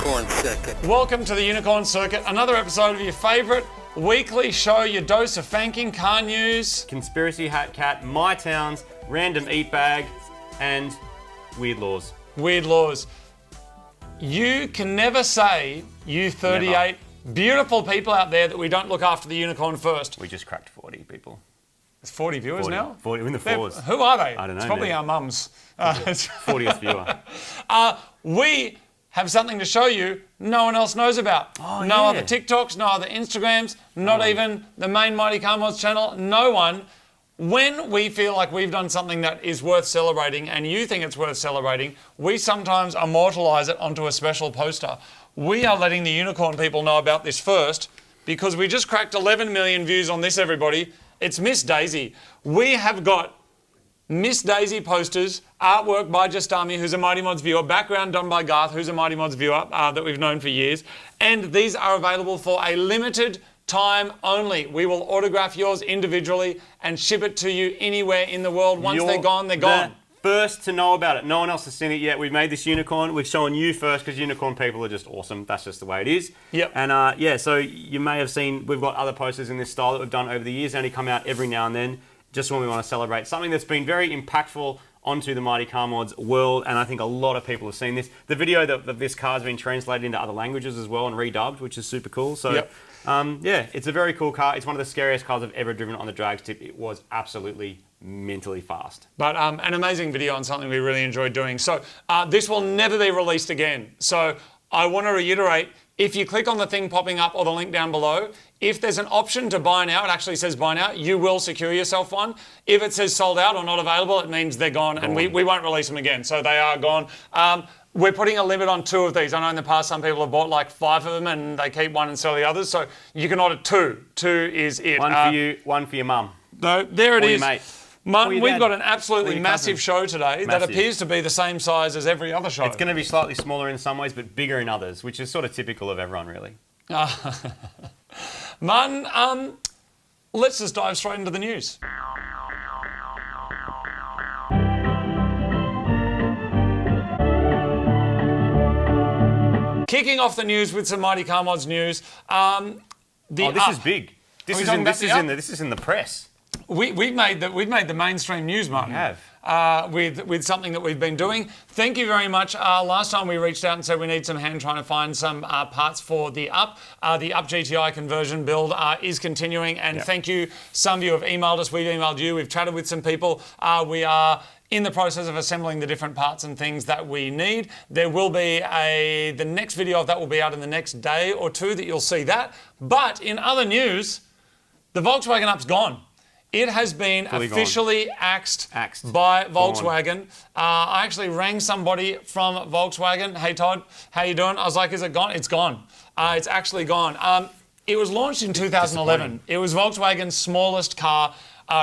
Unicorn Circuit. Welcome to the Unicorn Circuit, another episode of your favourite weekly show, your dose of Fanking, car news, Conspiracy Hat Cat, My Towns, Radom Eat Bag, and Weird Laws. Weird laws. You can never say, you 38 beautiful people out there, that we don't look after the unicorn first. We just cracked 40 people. It's 40 viewers 40, now? 40, in the fours. Who are they? I don't know. It's probably man. our mums. 40th viewer. We have something to show you no one else knows about. Oh, no yeah. other TikToks, no other Instagrams, not even the main Mighty Car Mods channel, no one. When we feel like we've done something that is worth celebrating and you think it's worth celebrating, we sometimes immortalise it onto a special poster. We are letting the unicorn people know about this first because we just cracked 11 million views on this, everybody. It's Miss Daisy. We have got Miss Daisy posters, artwork by Justami, who's a Mighty Mods viewer, background done by Garth, who's a Mighty Mods viewer that we've known for years. And these are available for a limited time only. We will autograph yours individually and ship it to you anywhere in the world. Once they're gone, they're gone. First to know about it. No one else has seen it yet. We've made this unicorn. We've shown you first because unicorn people are just awesome. That's just the way it is. Yep. And yeah, so you may have seen we've got other posters in this style that we've done over the years. They only come out every now and then, just when we want to celebrate something that's been very impactful onto the Mighty Car Mods world, and I think a lot of people have seen this. The video that this car has been translated into other languages as well and redubbed, which is super cool. So. Yep. Yeah, it's a very cool car. It's one of the scariest cars I've ever driven on the drag strip. It was absolutely mentally fast. But an amazing video on something we really enjoyed doing. So this will never be released again. So I want to reiterate, if you click on the thing popping up or the link down below, if there's an option to buy now, it actually says buy now, you will secure yourself one. If it says sold out or not available, it means they're gone. And we won't release them again. So they are gone. We're putting a limit on 2 of these. I know in the past some people have bought like 5 of them and they keep one and sell the others. So you can order 2. 2 is it. One for you, one for your mum. No, there it or is. Your mate. We've got an absolutely massive show today that Massive. appears to be the same size as every other show. It's going to be slightly smaller in some ways, but bigger in others, which is sort of typical of everyone, really. Man, let's just dive straight into the news. Kicking off the news with some Mighty Car Mods news. This is big. This is in the press. We've made the mainstream news, Martin. We have. With something that we've been doing. Thank you very much. Last time we reached out and said we need some hand trying to find some parts for the Up. The Up GTI conversion build is continuing, and thank you. Some of you have emailed us. We've emailed you. We've chatted with some people. We are in the process of assembling the different parts and things that we need. There will be the next video of that will be out in the next day or 2 that you'll see that. But in other news, the Volkswagen Up's gone. It has been officially axed by Volkswagen. I actually rang somebody from Volkswagen. Hey Todd, how you doing? I was like, is it gone? It's gone. It's actually gone. It was launched in 2011. It was Volkswagen's smallest car.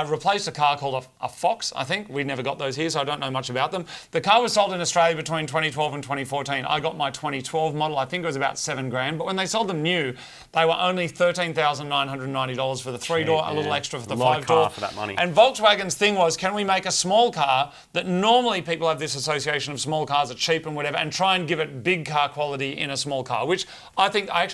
Replaced a car called a Fox, I think. We never got those here, so I don't know much about them. The car was sold in Australia between 2012 and 2014. I got my 2012 model. I think it was about $7,000. But when they sold them new, they were only $13,990 for the 3-door, a little extra for the 5-door. For that money. And Volkswagen's thing was, can we make a small car that normally people have this association of small cars are cheap and whatever, and try and give it big car quality in a small car, which I think I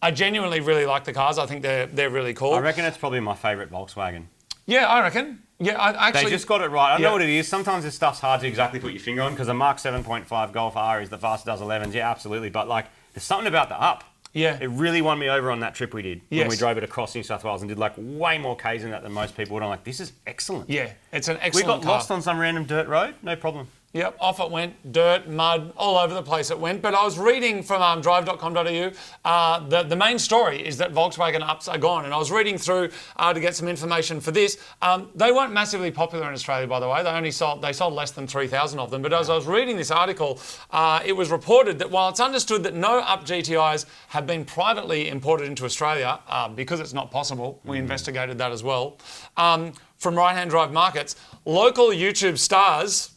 genuinely really like the cars. I think they're really cool. I reckon it's probably my favourite Volkswagen. Yeah, I reckon. Yeah, I actually... They just got it right. I know what it is. Sometimes this stuff's hard to exactly put your finger on because a Mark 7.5 Golf R is the fastest does 11s. Yeah, absolutely. But like, there's something about the Up. Yeah. It really won me over on that trip we did. When we drove it across New South Wales and did like way more Ks in that than most people would. I'm like, this is excellent. Yeah, it's an excellent car. We got car. lost on some random dirt road. No problem. Yep, off it went, dirt, mud, all over the place it went. But I was reading from drive.com.au, the main story is that Volkswagen Ups are gone. And I was reading through to get some information for this. They weren't massively popular in Australia, by the way. They sold less than 3,000 of them. But as I was reading this article, it was reported that while it's understood that no Up GTIs have been privately imported into Australia, because it's not possible, we investigated that as well, from right-hand drive markets, local YouTube stars...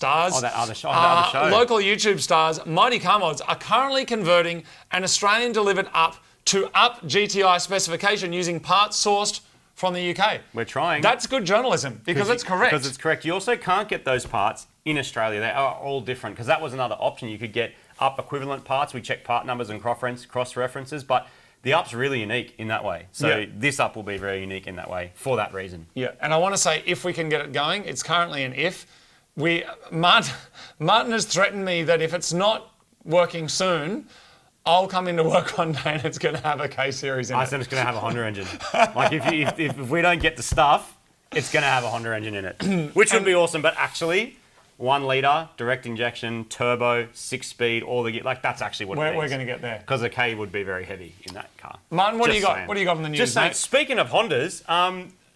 Oh, that other show. Local YouTube stars, Mighty Car Mods, are currently converting an Australian-delivered Up to Up GTI specification using parts sourced from the UK. We're trying. That's good journalism because it's correct. Because it's correct. You also can't get those parts in Australia. They are all different because that was another option. You could get up equivalent parts. We check part numbers and cross references, but the up's really unique in that way. So this up will be very unique in that way for that reason. Yeah, and I want to say if we can get it going, it's currently an if. Martin has threatened me that if it's not working soon, I'll come into work one day and it's going to have a K-Series in it. I said it's going to have a Honda engine. Like if we don't get the stuff, it's going to have a Honda engine in it, which would be awesome. But actually, 1 litre, direct injection, turbo, 6-speed, all the like that's actually what it needs. We're going to get there because a K would be very heavy in that car. Martin, what do you got? What do you got in the news? Just saying. Mate? Speaking of Hondas,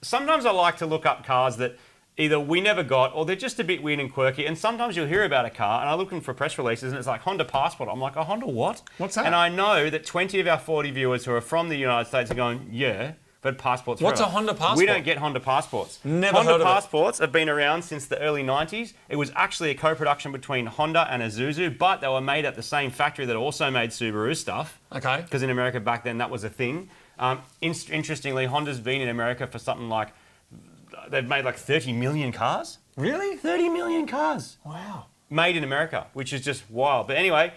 sometimes I like to look up cars that either we never got or they're just a bit weird and quirky. And sometimes you'll hear about a car and I'm looking for press releases and it's like Honda Passport. I'm like, a Honda what? What's that? And I know that 20 of our 40 viewers who are from the United States are going, yeah. But passports. What's a Honda Passport? We don't get Honda Passports. Never Honda heard of it. Passports have been around since the early 90s. It was actually a co-production between Honda and Isuzu, but they were made at the same factory that also made Subaru stuff. Okay. Because in America back then that was a thing. Interestingly, Honda's been in America for something like, they've made like 30 million cars. Really? 30 million cars. Wow. Made in America, which is just wild. But anyway,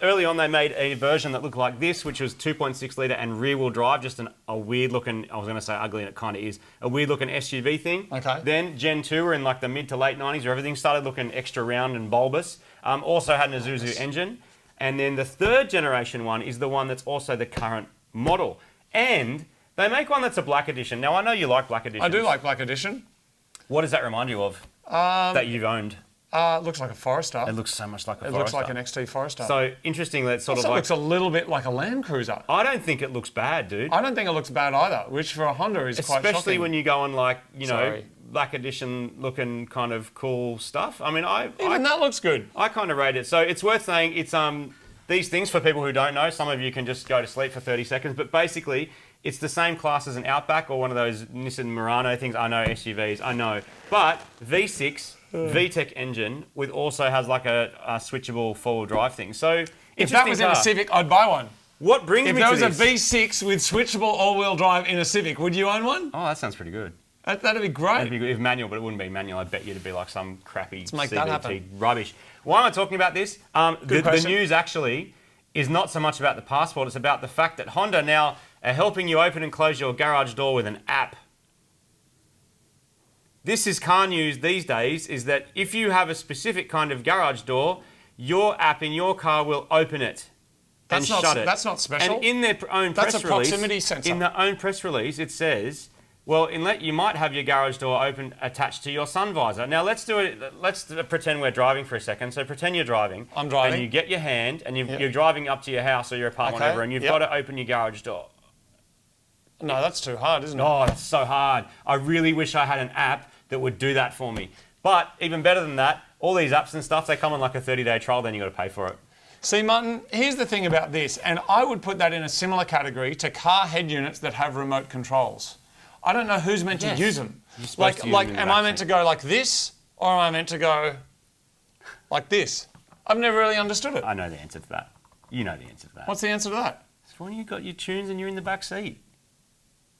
early on they made a version that looked like this, which was 2.6 litre and rear-wheel drive, just a weird-looking, I was going to say ugly, and it kind of is, a weird-looking SUV thing. Okay. Then Gen 2 were in like the mid to late 90s where everything started looking extra round and bulbous. Also had an Isuzu engine. And then the third generation one is the one that's also the current model. And they make one that's a black edition. Now, I know you like black editions. I do like Black Edition. What does that remind you of that you've owned? It looks like a Forester. It looks so much like a Forester. It looks like an XT Forester. So interestingly, it's sort also of like... looks a little bit like a Land Cruiser. I don't think it looks bad, dude. I don't think it looks bad either, which for a Honda is quite shocking. Especially when you go on like, you know, black edition looking kind of cool stuff. I mean, Even that looks good. I kind of rate it. So it's worth saying it's these things for people who don't know. Some of you can just go to sleep for 30 seconds. But basically, it's the same class as an Outback or one of those Nissan Murano things. I know, SUVs, I know. But V6... VTEC engine with also has like a switchable four-wheel drive thing. So if that was in a Civic, I'd buy one. What brings me to this? If there was a V6 with switchable all-wheel drive in a Civic, would you own one? Oh, that sounds pretty good. That'd be great. That'd be good if manual, but it wouldn't be manual. I bet you it'd be like some crappy CVT rubbish. Why am I talking about this? The news actually is not so much about the Passport. It's about the fact that Honda now are helping you open and close your garage door with an app. This is car news these days, is that if you have a specific kind of garage door, your app in your car will open it and shut it. That's not special. And in their own press release... That's a proximity sensor. In their own press release, it says, well, you might have your garage door open attached to your sun visor. Now, let's do it. Let's pretend we're driving for a second. So pretend you're driving. I'm driving. And you get your hand, and you're driving up to your house or your apartment, whatever, and you've got to open your garage door. No, that's too hard, isn't it? Oh, that's so hard. I really wish I had an app that would do that for me. But even better than that, all these apps and stuff, they come on like a 30-day trial, then you got to pay for it. See, Martin, here's the thing about this, and I would put that in a similar category to car head units that have remote controls. I don't know who's meant to use them. Like, am I meant to go like this, or am I meant to go like this? I've never really understood it. I know the answer to that. You know the answer to that. What's the answer to that? It's when you've got your tunes and you're in the back seat.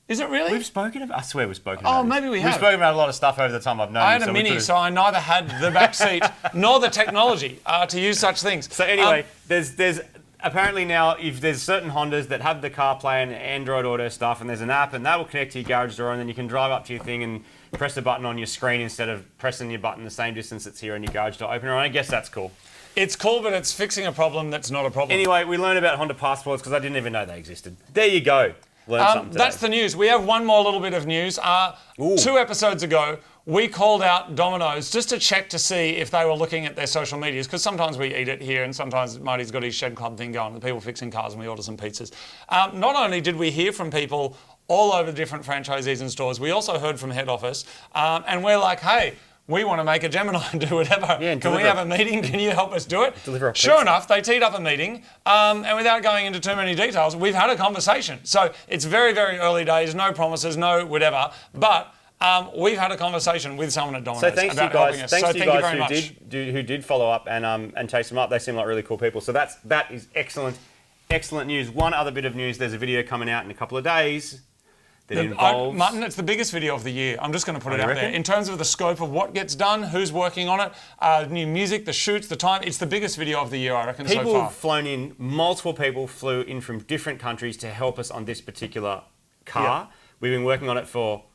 Is it really? We've spoken about. I swear we've spoken about. Oh, maybe we have. We've spoken about a lot of stuff over the time I've known. I had a Mini, so I neither had the back seat nor the technology to use such things. So anyway, there's apparently now if there's certain Hondas that have the CarPlay and Android Auto stuff, and there's an app, and that will connect to your garage door, and then you can drive up to your thing and press a button on your screen instead of pressing your button the same distance that's here on your garage door opener. And I guess that's cool. It's cool, but it's fixing a problem that's not a problem. Anyway, we learned about Honda Passports because I didn't even know they existed. There you go. That's the news. We have one more little bit of news. 2 episodes ago, we called out Domino's just to check to see if they were looking at their social medias, because sometimes we eat it here and sometimes Marty's got his Shed Club thing going, the people fixing cars, and we order some pizzas. Not only did we hear from people all over different franchisees and stores, we also heard from head office, and we're like, hey, we want to make a Gemini and do whatever. Yeah, can we have a meeting? Can you help us do it? Sure enough, they teed up a meeting, and without going into too many details, we've had a conversation. So it's very, very early days, no promises, no whatever, but we've had a conversation with someone at Domino's about helping us. Thanks to you guys who did follow up and chase them up. They seem like really cool people. So that is excellent, excellent news. One other bit of news, there's a video coming out in a couple of days. that involves... Martin, it's the biggest video of the year. I'm just going to put it out reckon? there. In terms of the scope of what gets done, who's working on it, new music, the shoots, the time, it's the biggest video of the year, I reckon, so People far. have flown in, multiple people flew in from different countries to help us on this particular car. Yeah. We've been working on it for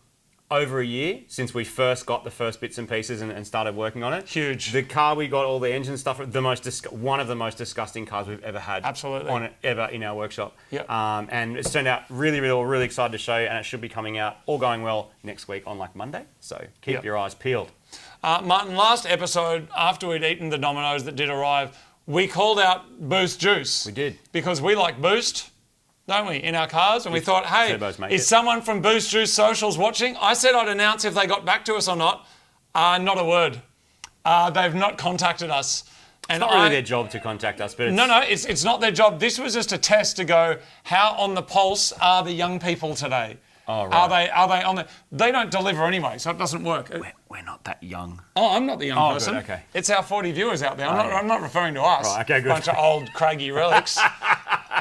over a year since we first got the first bits and pieces and started working on it. Huge. The car we got all the engine stuff, one of the most disgusting cars we've ever had. Absolutely. On it ever in our workshop. Yep. And it's turned out really excited to show you, and it should be coming out all going well next week on like Monday. So keep your eyes peeled. Martin, last episode, after we'd eaten the Dominoes that did arrive, we called out Boost Juice. We did. Because we like Boost, don't we, in our cars? And we thought, hey, is someone from Boost Juice Socials watching? I said I'd announce if they got back to us or not. Not a word. They've not contacted us. And it's not really their job to contact us, but it's not their job. This was just a test to go, how on the pulse are the young people today? Oh, right. Are they on the... They don't deliver anyway, so it doesn't work. We're not that young. Oh, I'm not the young person. Good, okay. It's our 40 viewers out there. I'm not referring to us. Right, okay, good. Bunch of old craggy relics.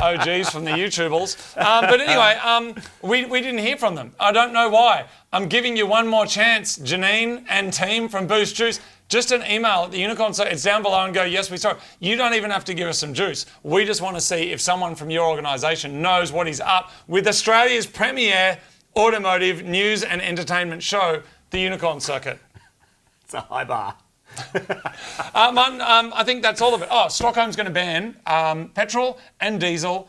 OGs from the YouTubers. But anyway, we didn't hear from them. I don't know why. I'm giving you one more chance, Janine and team from Boost Juice. Just an email at the Unicorn, so it's down below and go, yes, we saw it. You don't even have to give us some juice. We just want to see if someone from your organisation knows what is up with Australia's premier automotive news and entertainment show, the Unicorn Circuit. It's a high bar. Martin, I think that's all of it. Oh, Stockholm's going to ban petrol and diesel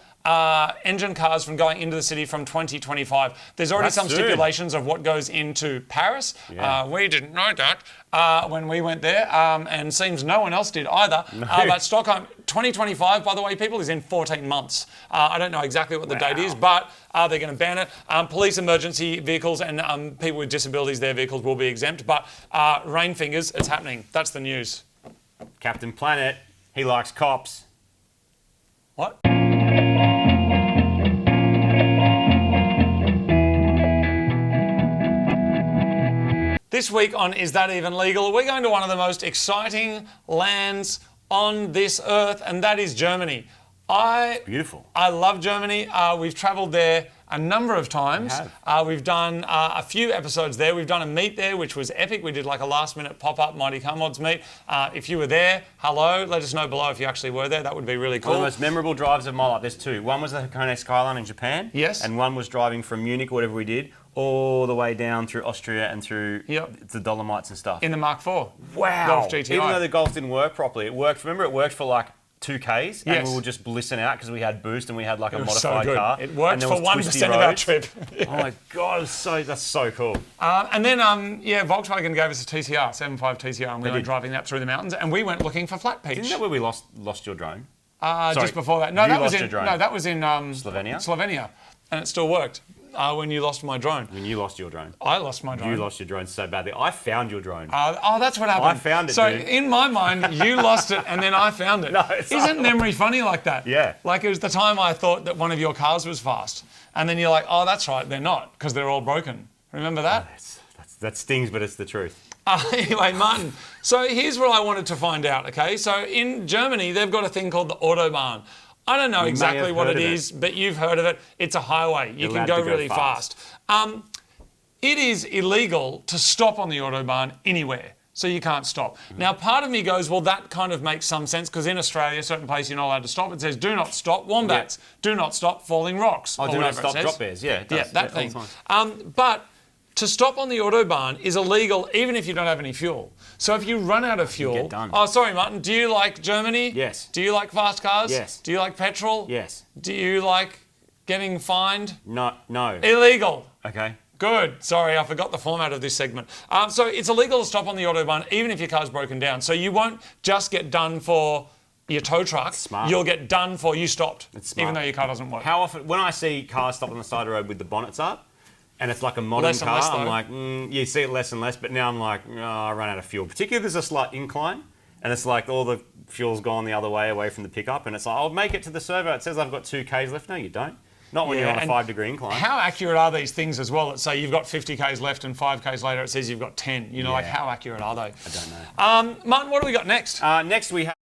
engine cars from going into the city from 2025. There's already some stipulations of what goes into Paris. Yeah. We didn't know that when we went there, and seems no one else did either. No. But Stockholm, 2025, by the way, people, is in 14 months. I don't know exactly what the date is, but they're going to ban it. Police emergency vehicles and people with disabilities, their vehicles will be exempt. But rain fingers, it's happening. That's the news. Captain Planet, he likes cops. What? This week on Is That Even Legal, we're going to one of the most exciting lands on this earth, and that is Germany. Beautiful. I love Germany. We've travelled there a number of times. We've done a few episodes there. We've done a meet there, which was epic. We did like a last-minute pop-up Mighty Car Mods meet. If you were there, hello. Let us know below if you actually were there. That would be really cool. One of the most memorable drives of my life. There's two. One was the Hakone Skyline in Japan. Yes. And one was driving from Munich, whatever we did, all the way down through Austria and through the Dolomites and stuff. In the Mark IV. Wow. Golf GTI. Even though the Golf didn't work properly, it worked. Remember, it worked for like 2Ks, and we were just blissing out because we had boost and we had like a modified car. It worked for 1% of our trip. Oh my God, that's so cool. And then, Volkswagen gave us a TCR, 7.5 TCR, and we were driving that through the mountains, and we went looking for flat peach. Isn't that where we lost your drone? Just before that. No, that was in Slovenia? Slovenia, and it still worked. When you lost my drone. When you lost your drone. I lost my drone. You lost your drone so badly. I found your drone. That's what happened. I found it, So dude. in my mind, you lost it and then I found it. Isn't memory funny like that? Yeah. Like it was the time I thought that one of your cars was fast. And then you're like, oh, that's right, they're not, because they're all broken. Remember that? That stings, but it's the truth. Anyway, Martin, so here's what I wanted to find out, okay? So in Germany, they've got a thing called the Autobahn. I don't know exactly what it is, but you've heard of it. It's a highway. You can go really fast. It is illegal to stop on the Autobahn anywhere, so you can't stop. Now, part of me goes, well, that kind of makes some sense, because in Australia, a certain place you're not allowed to stop. It says, do not stop wombats. Do not stop falling rocks. Oh, do not stop drop bears. Yeah, it does. That thing. But to stop on the Autobahn is illegal even if you don't have any fuel. So if you run out of fuel... You get done. Oh, sorry, Martin. Do you like Germany? Yes. Do you like fast cars? Yes. Do you like petrol? Yes. Do you like getting fined? No. Illegal. Okay. Good. Sorry, I forgot the format of this segment. So it's illegal to stop on the Autobahn even if your car's broken down. So you won't just get done for your tow truck. Smart. You'll get done for you stopped, It's smart. even though your car doesn't work. How often, when I see cars stop on the side of the road with the bonnets up, and it's like a modern Less and car, less, I'm though. like, you see it less and less, but now I'm like, I run out of fuel. Particularly if there's a slight incline, and it's like all the fuel's gone the other way, away from the pickup, and it's like, I'll make it to the servo. It says I've got 2 Ks left. No, you don't. Not when you're on a 5-degree incline. How accurate are these things as well? That say you've got 50 Ks left and 5 Ks later it says you've got 10. You know, like how accurate are they? I don't know. Martin, what do we got next? Next we have...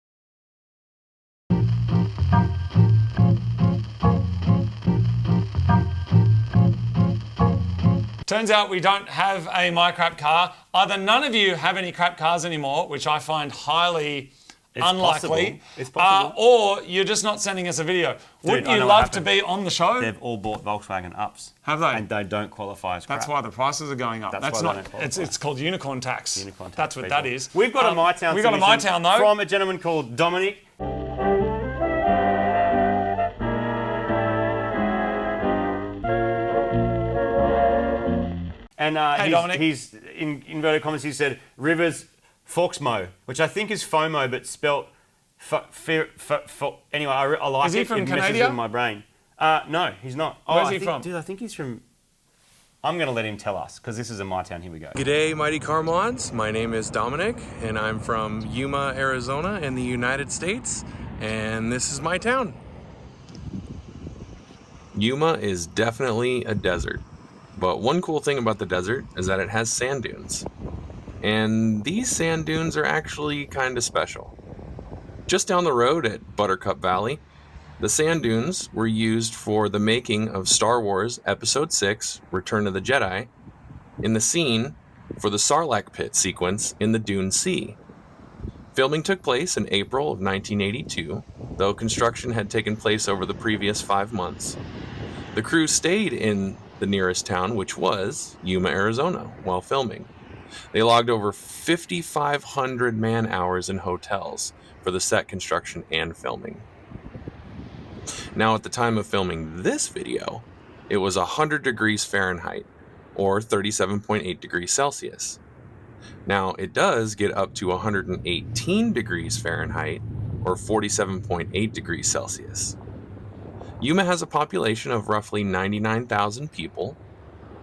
Turns out we don't have a mycrapcar. Either none of you have any crap cars anymore, which I find highly unlikely, It's possible. or you're just not sending us a video. Wouldn't you love to be on the show? They've all bought Volkswagen Ups. Have they? And they don't qualify as crap. That's why the prices are going up. That's why they don't qualify. It's called unicorn tax. Unicorn tax, That's what people. that is. We've got a mytown. We've got a mytown though from a gentleman called Dominic. And Hey, Dominic. he's in inverted commas. He said Rivers Foxmo, which I think is FOMO, but spelt anyway. I like it. Is he from it messes Canada? with my brain. No, he's not. Where's he from? Dude, I think he's from. I'm going to let him tell us because this is a mytown. Here we go. G'day, Mighty Car Mods. My name is Dominic, and I'm from Yuma, Arizona, in the United States, and this is my town. Yuma is definitely a desert, but one cool thing about the desert is that it has sand dunes. And these sand dunes are actually kind of special. Just down the road at Buttercup Valley, the sand dunes were used for the making of Star Wars Episode 6, Return of the Jedi, in the scene for the Sarlacc pit sequence in the Dune Sea. Filming took place in April of 1982, though construction had taken place over the previous 5 months. The crew stayed in the nearest town, which was Yuma, Arizona, while filming. They logged over 5,500 man-hours in hotels for the set construction and filming. Now, at the time of filming this video, it was 100 degrees Fahrenheit, or 37.8 degrees Celsius. Now, it does get up to 118 degrees Fahrenheit, or 47.8 degrees Celsius. Yuma has a population of roughly 99,000 people,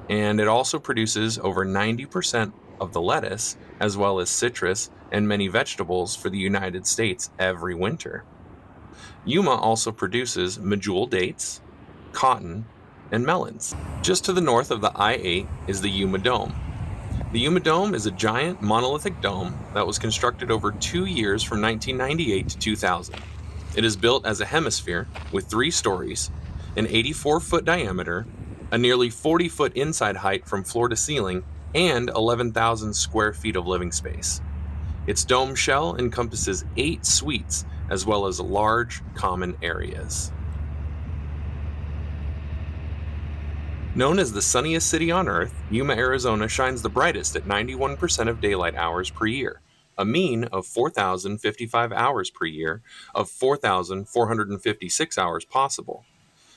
and it also produces over 90% of the lettuce, as well as citrus and many vegetables for the United States every winter. Yuma also produces medjool dates, cotton, and melons. Just to the north of the I-8 is the Yuma Dome. The Yuma Dome is a giant monolithic dome that was constructed over 2 years from 1998 to 2000. It is built as a hemisphere with 3 stories, an 84-foot diameter, a nearly 40-foot inside height from floor to ceiling, and 11,000 square feet of living space. Its dome shell encompasses 8 suites as well as large common areas. Known as the sunniest city on Earth, Yuma, Arizona shines the brightest at 91% of daylight hours per year, a mean of 4,055 hours per year of 4,456 hours possible.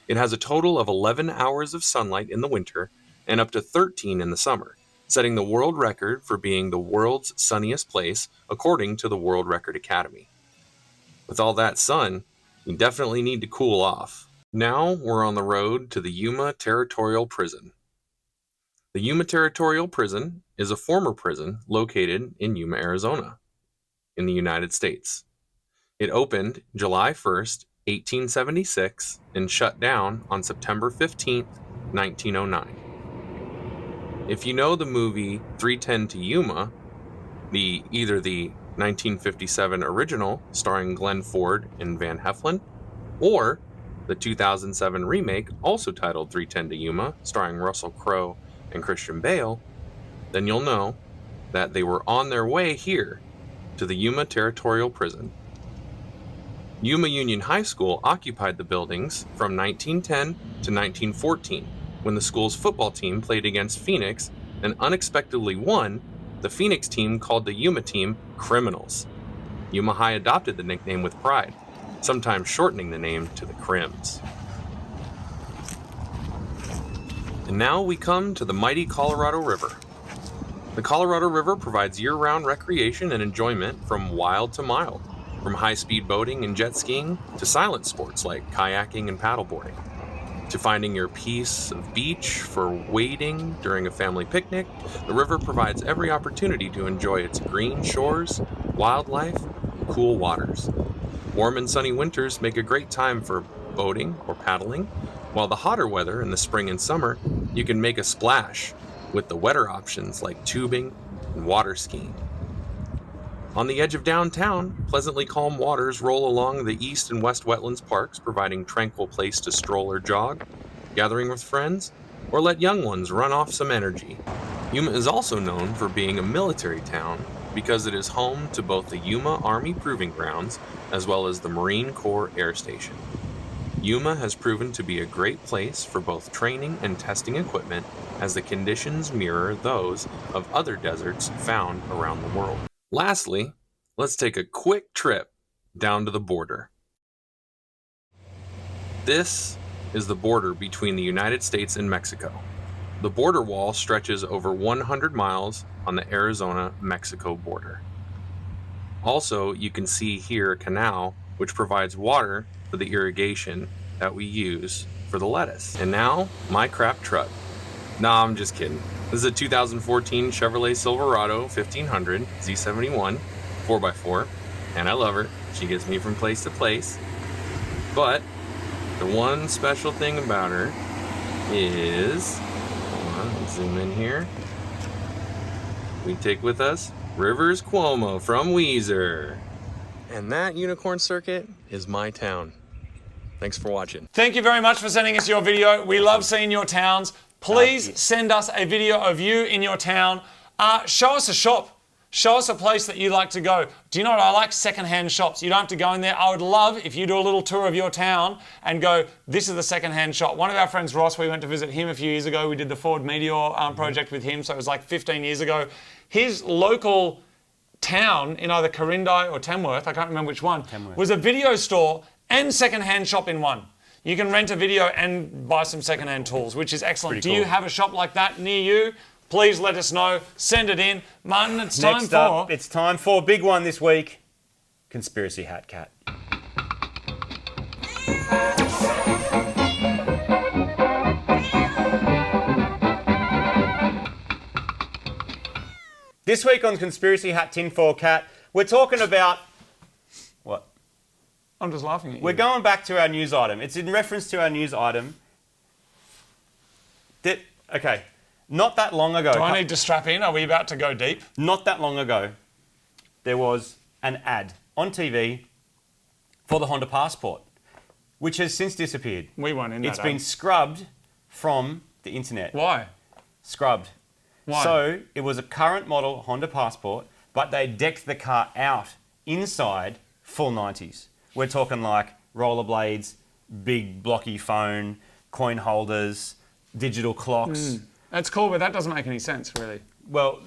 It has a total of 11 hours of sunlight in the winter and up to 13 in the summer, setting the world record for being the world's sunniest place according to the World Record Academy. With all that sun, you definitely need to cool off. Now we're on the road to the Yuma Territorial Prison. The Yuma Territorial Prison is a former prison located in Yuma, Arizona, in the United States. It opened July 1st, 1876, and shut down on September 15th, 1909. If you know the movie 3:10 to Yuma, either the 1957 original starring Glenn Ford and Van Heflin, or the 2007 remake also titled 3:10 to Yuma starring Russell Crowe and Christian Bale, then you'll know that they were on their way here to the Yuma Territorial Prison. Yuma Union High School occupied the buildings from 1910 to 1914 when the school's football team played against Phoenix and unexpectedly won. The Phoenix team called the Yuma team Criminals. Yuma High adopted the nickname with pride, sometimes shortening the name to the Crims. And now we come to the mighty Colorado River. The Colorado River provides year-round recreation and enjoyment from wild to mild, from high-speed boating and jet skiing to silent sports like kayaking and paddleboarding, to finding your piece of beach for wading during a family picnic. The river provides every opportunity to enjoy its green shores, wildlife, and cool waters. Warm and sunny winters make a great time for boating or paddling, while the hotter weather in the spring and summer, you can make a splash with the wetter options like tubing and water skiing. On the edge of downtown, pleasantly calm waters roll along the east and west wetlands parks, providing tranquil place to stroll or jog, gathering with friends, or let young ones run off some energy. Yuma is also known for being a military town because it is home to both the Yuma Army Proving Grounds as well as the Marine Corps Air Station. Yuma has proven to be a great place for both training and testing equipment, as the conditions mirror those of other deserts found around the world. Lastly, let's take a quick trip down to the border. This is the border between the United States and Mexico. The border wall stretches over 100 miles on the Arizona-Mexico border. Also, you can see here a canal which provides water for the irrigation that we use for the lettuce. And now, my crap truck. Nah, I'm just kidding. This is a 2014 Chevrolet Silverado 1500 Z71 4x4, and I love her. She gets me from place to place. But the one special thing about her is, zoom in here. We take with us Rivers Cuomo from Weezer. And that unicorn circuit is my town. Thanks for watching. Thank you very much for sending us your video. We love seeing your towns. Please send us a video of you in your town. Show us a shop. Show us a place that you like to go. Do you know what I like? Secondhand shops. You don't have to go in there. I would love if you do a little tour of your town and go, this is the secondhand shop. One of our friends, Ross, we went to visit him a few years ago. We did the Ford Meteor project with him, so it was like 15 years ago. His local town in either Corindi or Tamworth, I can't remember which one, was a video store and secondhand shop in one. You can rent a video and buy some secondhand tools, which is excellent. Do you have a shop like that near you? Please let us know. Send it in. Martin, it's time for big one this week. Conspiracy Hat Cat. This week on Conspiracy Hat Tinfoil Cat, we're talking about... What? I'm just laughing at you. We're going back to our news item. It's in reference to our news item. Okay. Not that long ago. Do I need to strap in? Are we about to go deep? Not that long ago, there was an ad on TV for the Honda Passport, which has since disappeared. We weren't in that It's been ad. scrubbed from the internet. Why? Scrubbed. Why? So it was a current model Honda Passport, but they decked the car out inside full 90s. We're talking like rollerblades, big blocky phone, coin holders, digital clocks. That's cool, but that doesn't make any sense, really. Well,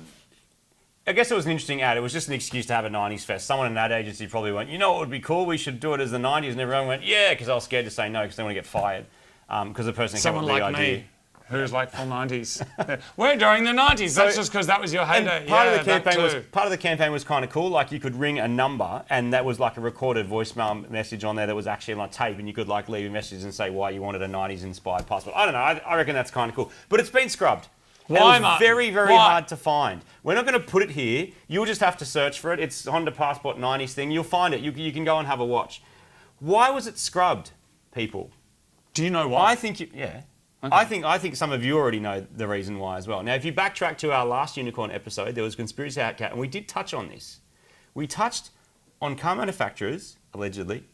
I guess it was an interesting ad. It was just an excuse to have a 90s fest. Someone in an ad agency probably went, you know what would be cool? We should do it as the 90s. And everyone went, yeah, because I was scared to say no because they want to get fired. Because the person came up with the idea. Someone like me, who's like full 90s. We're during the 90s. That's just because that was your heyday. Part of the campaign was kind of cool. Like you could ring a number, and that was like a recorded voicemail message on there that was actually on tape, and you could like leave a message and say why you wanted a 90s inspired passport. I don't know. I reckon that's kind of cool. But it's been scrubbed. Why, it was Martin? very, very hard to find. We're not going to put it here. You'll just have to search for it. It's Honda Passport 90s thing. You'll find it. You can go and have a watch. Why was it scrubbed, people? Do you know why? I think I think some of you already know the reason why as well. Now, if you backtrack to our last Unicorn episode, there was Conspiracy Hat Cat, and we did touch on this. We touched on car manufacturers, allegedly,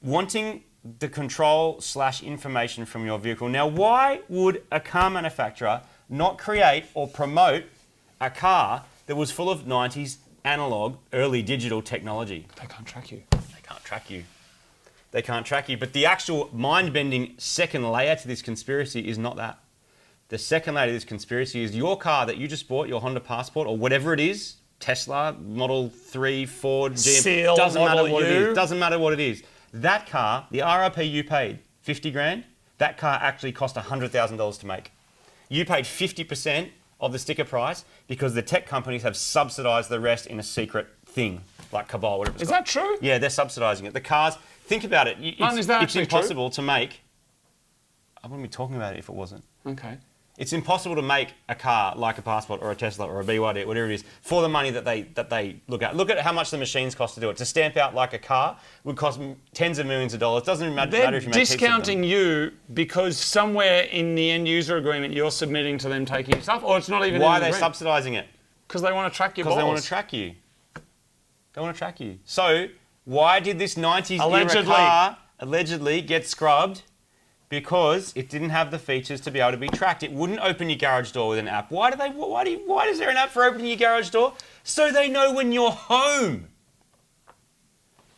wanting the control/information from your vehicle. Now, why would a car manufacturer not create or promote a car that was full of 90s analog, early digital technology? They can't track you. They can't track you. They can't track you. But the actual mind-bending second layer to this conspiracy is not that. The second layer to this conspiracy is your car that you just bought, your Honda Passport or whatever it is, Tesla, Model 3, Ford, GM, Seal, doesn't matter Model what it U. is. Doesn't matter what it is. That car, the RRP you paid, 50 grand, that car actually cost $100,000 to make. You paid 50% of the sticker price because the tech companies have subsidized the rest in a secret thing, like Cabal, whatever it's Is called. that true? Yeah, they're subsidizing it. The cars, think about it. It's impossible to make. I wouldn't be talking about it if it wasn't. Okay. It's impossible to make a car like a Passport or a Tesla or a BYD, whatever it is, for the money that they look at. Look at how much the machines cost to do it. To stamp out like a car would cost tens of millions of dollars. It doesn't matter They're if you make heaps of them. discounting you because somewhere in the end user agreement you're submitting to them taking your stuff, or it's not even. Why are they subsidising it? Because they want to track your balls. Because they want to track you. They want to track you. So why did this 90s era car allegedly get scrubbed? because it didn't have the features to be able to be tracked. It wouldn't open your garage door with an app. Why is there an app for opening your garage door? So they know when you're home.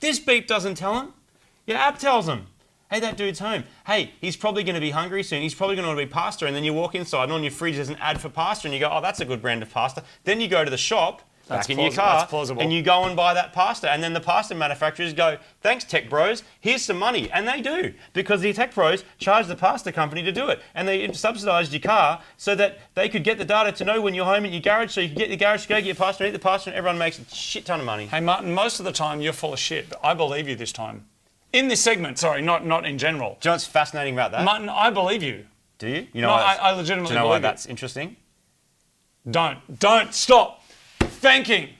This beep doesn't tell them. Your app tells them. Hey, that dude's home. Hey, he's probably going to be hungry soon. He's probably going to want to be pasta. And then you walk inside and on your fridge there's an ad for pasta and you go, oh, that's a good brand of pasta. Then you go to the shop, back in your car, and you go and buy that pasta. And then the pasta manufacturers go, thanks, tech bros, here's some money. And they do, because the tech bros charge the pasta company to do it. And they subsidised your car so that they could get the data to know when you're home at your garage, so you can get the garage to go get your pasta and eat the pasta, and everyone makes a shit ton of money. Hey, Martin, most of the time you're full of shit, but I believe you this time. In this segment, sorry, not in general. Do you know what's fascinating about that? Martin, I believe you. Do you? No, I legitimately do you know believe why it. that's interesting? Don't stop. Fanking.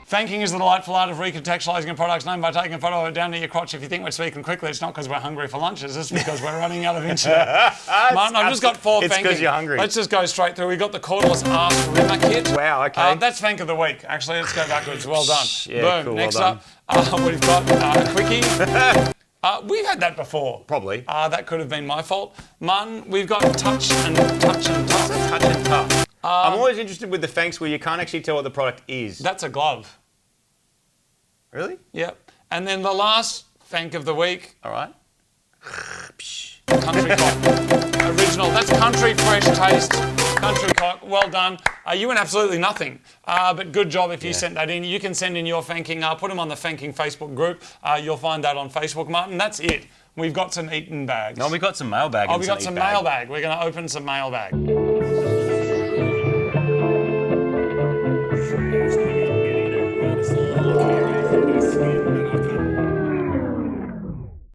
Fanking is the delightful art of recontextualising a product's name by taking a photo of it down to your crotch. If you think we're speaking quickly, it's not because we're hungry for lunches, it's because we're running out of internet. Martin, I've just got 4 It's Fanking. because you're hungry. Let's just go straight through. We've got the cordless arse rimmer kit. Wow, okay. That's Fank of the week. Actually, let's go backwards. Well done. Yeah, Boom. cool, Next well up, we've got a quickie. We've had that before. Probably. That could have been my fault. Martin, we've got touch and tough. Touch and tough. I'm always interested with the Fanks where you can't actually tell what the product is. That's a glove. Really? Yep. And then the last Fank of the week. All right. Country cock. Original. That's country fresh taste. Country cock. Well done. You went absolutely nothing. But good job if you sent that in. You can send in your Fanking. Put them on the Fanking Facebook group. You'll find that on Facebook. Martin, that's it. We've got some eaten bags. No, we got some mailbag. Oh, we got some mailbag. We're going to open some mailbag.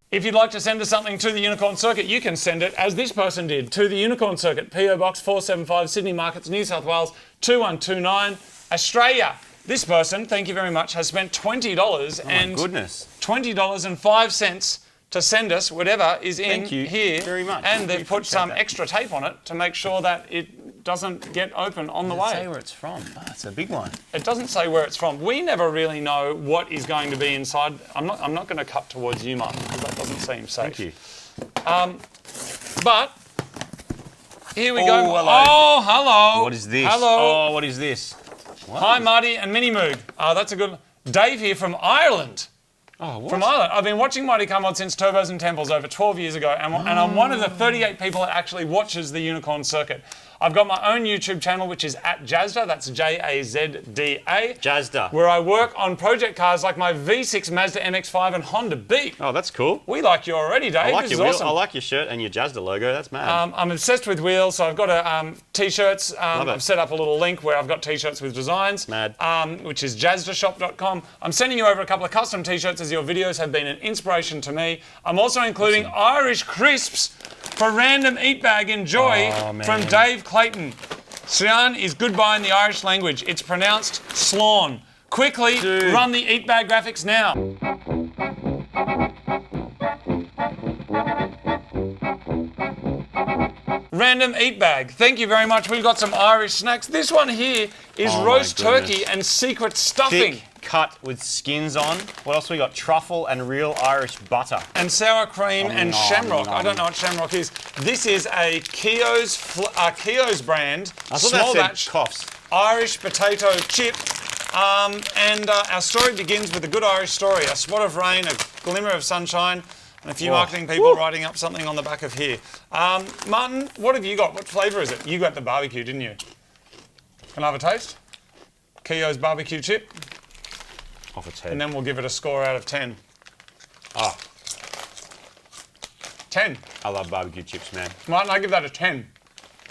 If you'd like to send us something to the Unicorn Circuit, you can send it, as this person did, to the Unicorn Circuit, PO Box 475, Sydney Markets, New South Wales, 2129, Australia. This person, thank you very much, has spent $20 and $20.05 to send us whatever is in here. Very much. And they've put some extra tape on it to make sure that it doesn't get open on the way. Does it say where it's from? Oh, it's a big one. It doesn't say where it's from. We never really know what is going to be inside. I'm not going to cut towards you, Martin, because that doesn't seem safe. Thank you. But here we go. Hello. Oh, hello. What is this? Hello. Oh, what is this? What? Hi, Marty and Minnie Moog. That's a good. Dave here from Ireland. Oh, what? From Ireland. I've been watching Mighty Come On since Turbos and Temples over 12 years ago, and I'm one of the 38 people that actually watches the Unicorn Circuit. I've got my own YouTube channel, which is at Jazda, that's Jazda, Jazda. where I work on project cars like my V6 Mazda MX-5 and Honda Beat. Oh, that's cool. We like you already, Dave. I like This your is wheel. awesome. I like your shirt and your Jazda logo. That's mad. I'm obsessed with wheels, so I've got t-shirts. I've set up a little link where I've got t-shirts with designs, Mad. which is jazdashop.com. I'm sending you over a couple of custom t-shirts as your videos have been an inspiration to me. I'm also including Irish crisps for Radom Eat Bag. Enjoy from Dave Clayton. Sian is goodbye in the Irish language. It's pronounced slawn. Quickly, run the Eat Bag graphics now. Radom Eat Bag. Thank you very much. We've got some Irish snacks. This one here is roast turkey and secret stuffing. Thick cut with skins on. What else we got? Truffle and real Irish butter. And sour cream and shamrock. I don't know what shamrock is. This is a Keogh's brand, I thought small that batch, said coughs. Irish potato chip. Our story begins with a good Irish story. A spot of rain, a glimmer of sunshine, and a few marketing people writing up something on the back of here. Martin, what have you got? What flavour is it? You got the barbecue, didn't you? Can I have a taste? Keogh's barbecue chip. Off its head. And then we'll give it a score out of 10. 10. I love barbecue chips, man. Martin, I give that a 10.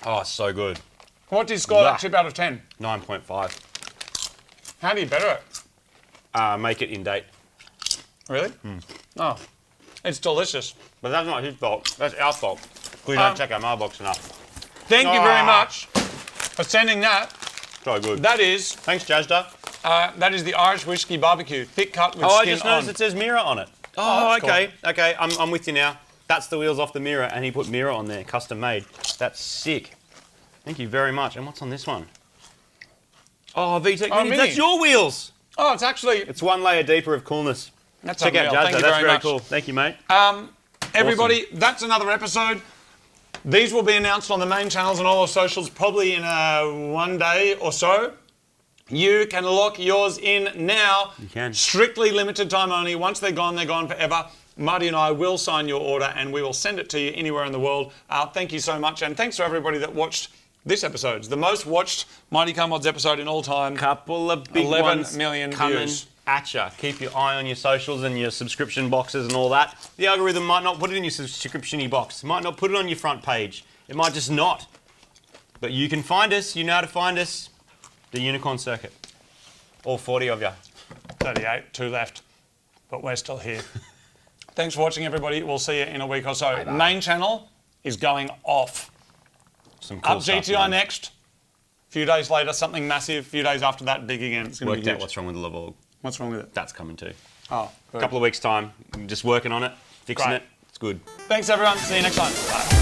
Oh, it's so good. What do you score that chip out of 10? 9.5. How do you better it? Make it in date. Really? Oh, it's delicious. But that's not his fault. That's our fault. We don't check our mailbox enough. Thank you very much for sending that. So good. That is Thanks, Jazda. that is the Irish whiskey barbecue, thick cut with Oh, I skin just noticed on. it says mirror on it. Oh, that's okay. Okay, I'm with you now. That's the wheels off the mirror, and he put mirror on there, custom made. That's sick. Thank you very much. And what's on this one? Oh, VTEC Mini. Mini. That's your wheels. Oh, it's actually... It's one layer deeper of coolness. That's Check out unreal. Jazza. Thank you That's very very much. cool. Thank you, mate. Everybody, that's another episode. These will be announced on the main channels and all the socials probably in 1 day or so. You can lock yours in now. You can. Strictly limited time only. Once they're gone forever. Marty and I will sign your order and we will send it to you anywhere in the world. Thank you so much. And thanks to everybody that watched this episode. It's the most watched Mighty Car Mods episode in all time. Couple of big 11 ones million coming views. at ya. Keep your eye on your socials and your subscription boxes and all that. The algorithm might not put it in your subscription-y box. It might not put it on your front page. It might just not. But you can find us. You know how to find us. The Unicorn Circuit. All 40 of you. 38, 2 left. But we're still here. Thanks for watching, everybody. We'll see you in a week or so. Bye-bye. Main channel is going off. Some cool Up stuff, GTI man. next. A few days later, something massive. A few days after that, big again. It's going to be Worked out huge. what's wrong with the Lavog. What's wrong with it? That's coming too. Oh, A couple of weeks' time. Just working on it, fixing Great. it. It's good. Thanks, everyone. See you next time. Bye.